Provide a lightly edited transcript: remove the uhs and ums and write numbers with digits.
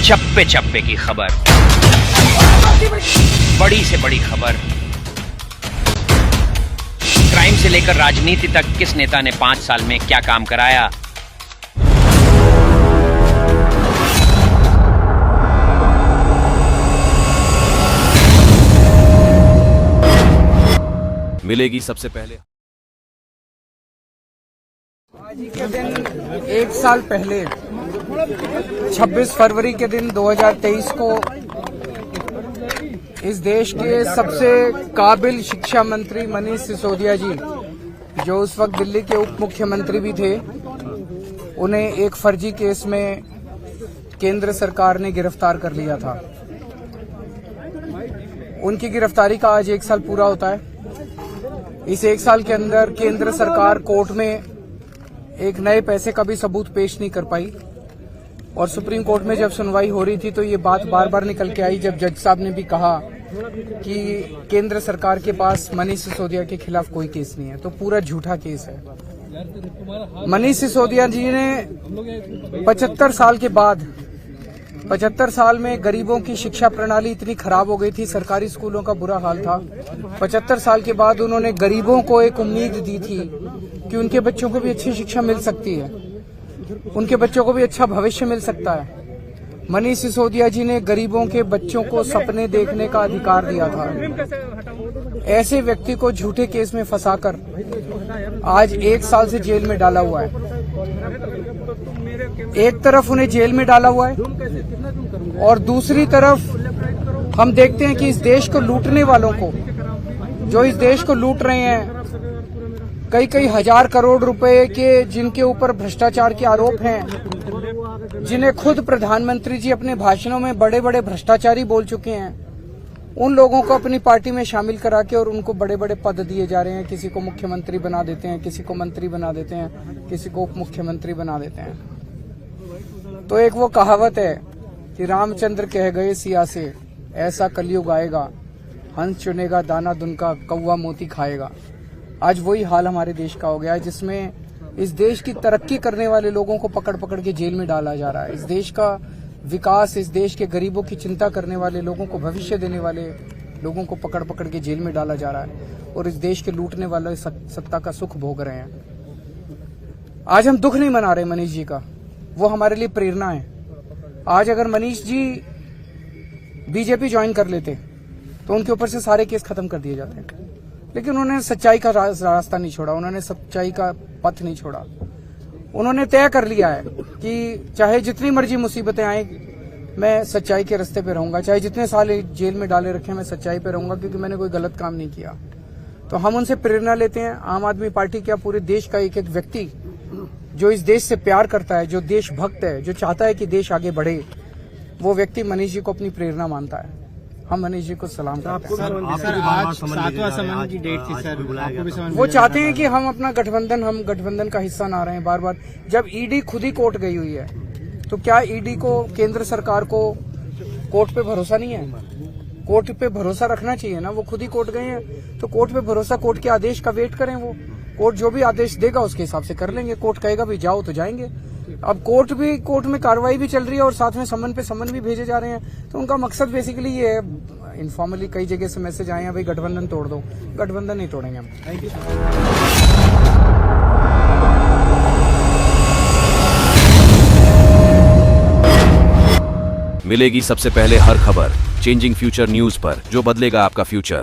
चप्पे चप्पे की खबर, बड़ी से बड़ी खबर, क्राइम से लेकर राजनीति तक किस नेता ने 5 साल में क्या काम कराया। मिलेगी सबसे पहले। आज ही के दिन एक साल पहले 26 फरवरी के दिन 2023 को इस देश के सबसे काबिल शिक्षा मंत्री मनीष सिसोदिया जी, जो उस वक्त दिल्ली के उप मुख्यमंत्री भी थे, उन्हें एक फर्जी केस में केंद्र सरकार ने गिरफ्तार कर लिया था। उनकी गिरफ्तारी का आज 1 साल पूरा होता है। इस 1 साल के अंदर केंद्र सरकार कोर्ट में एक नए पैसे का भी सबूत पेश नहीं कर पाई और सुप्रीम कोर्ट में जब सुनवाई हो रही थी तो ये बात बार बार निकल के आई, जब जज साहब ने भी कहा कि केंद्र सरकार के पास मनीष सिसोदिया के खिलाफ कोई केस नहीं है, तो पूरा झूठा केस है। मनीष सिसोदिया जी ने 75 साल में गरीबों की शिक्षा प्रणाली इतनी खराब हो गई थी, सरकारी स्कूलों का बुरा हाल था। 75 साल के बाद उन्होंने गरीबों को एक उम्मीद दी थी कि उनके बच्चों को भी अच्छी शिक्षा मिल सकती है, उनके बच्चों को भी अच्छा भविष्य मिल सकता है। मनीष सिसोदिया जी ने गरीबों के बच्चों को सपने देखने का अधिकार दिया था। ऐसे व्यक्ति को झूठे केस में फंसाकर आज 1 साल से जेल में डाला हुआ है। एक तरफ उन्हें जेल में डाला हुआ है और दूसरी तरफ हम देखते हैं कि इस देश को लूटने वालों को, जो इस देश को लूट रहे हैं, कई हजार करोड़ रुपए के जिनके ऊपर भ्रष्टाचार के आरोप हैं, जिन्हें खुद प्रधानमंत्री जी अपने भाषणों में बड़े बड़े भ्रष्टाचारी बोल चुके हैं, उन लोगों को अपनी पार्टी में शामिल करा के और उनको बड़े बड़े पद दिए जा रहे हैं। किसी को मुख्यमंत्री बना देते हैं, किसी को मंत्री बना देते हैं, किसी को उप मुख्यमंत्री बना देते हैं। तो एक वो कहावत है कि रामचंद्र कह गए सिया से, ऐसा कलयुग आएगा, हंस चुनेगा दाना दुनका, कौवा मोती खाएगा। आज वही हाल हमारे देश का हो गया है, जिसमें इस देश की तरक्की करने वाले लोगों को पकड़ पकड़ के जेल में डाला जा रहा है। इस देश का विकास, इस देश के गरीबों की चिंता करने वाले लोगों को, भविष्य देने वाले लोगों को पकड़ पकड़ के जेल में डाला जा रहा है और इस देश के लूटने वाले सत्ता का सुख भोग रहे हैं। आज हम दुख नहीं मना रहे मनीष जी का, वो हमारे लिए प्रेरणा है। आज अगर मनीष जी बीजेपी ज्वाइन कर लेते तो उनके ऊपर से सारे केस खत्म कर दिए जाते हैं, लेकिन उन्होंने सच्चाई का रास्ता नहीं छोड़ा, उन्होंने सच्चाई का पथ नहीं छोड़ा। उन्होंने तय कर लिया है कि चाहे जितनी मर्जी मुसीबतें आए, मैं सच्चाई के रास्ते पे रहूंगा, चाहे जितने साल जेल में डाले रखे मैं सच्चाई पे रहूंगा, क्योंकि मैंने कोई गलत काम नहीं किया। तो हम उनसे प्रेरणा लेते हैं। आम आदमी पार्टी क्या, पूरे देश का एक एक व्यक्ति जो इस देश से प्यार करता है, जो देशभक्त है, जो चाहता है कि देश आगे बढ़े, वो व्यक्ति मनीष जी को अपनी प्रेरणा मानता है। हम मनीष जी को सलाम करते हैं। वो चाहते हैं कि हम अपना गठबंधन का हिस्सा ना रहे बार बार। जब ईडी खुद ही कोर्ट गई हुई है, तो क्या ईडी को, केंद्र सरकार को कोर्ट पे भरोसा नहीं है? कोर्ट पे भरोसा रखना चाहिए ना। वो खुद ही कोर्ट गए हैं, तो कोर्ट पे भरोसा, कोर्ट के आदेश का वेट करें। वो कोर्ट जो भी आदेश देगा उसके हिसाब से कर लेंगे। कोर्ट कहेगा भी जाओ तो जाएंगे। अब कोर्ट में कार्रवाई भी चल रही है और साथ में समन पे समन भी भेजे जा रहे हैं। तो उनका मकसद बेसिकली ये है, इनफॉर्मली कई जगह से मैसेज आए हैं, भाई गठबंधन तोड़ दो। गठबंधन नहीं तोड़ेंगे हम। Thank you. मिलेगी सबसे पहले हर खबर चेंजिंग फ्यूचर न्यूज पर, जो बदलेगा आपका फ्यूचर।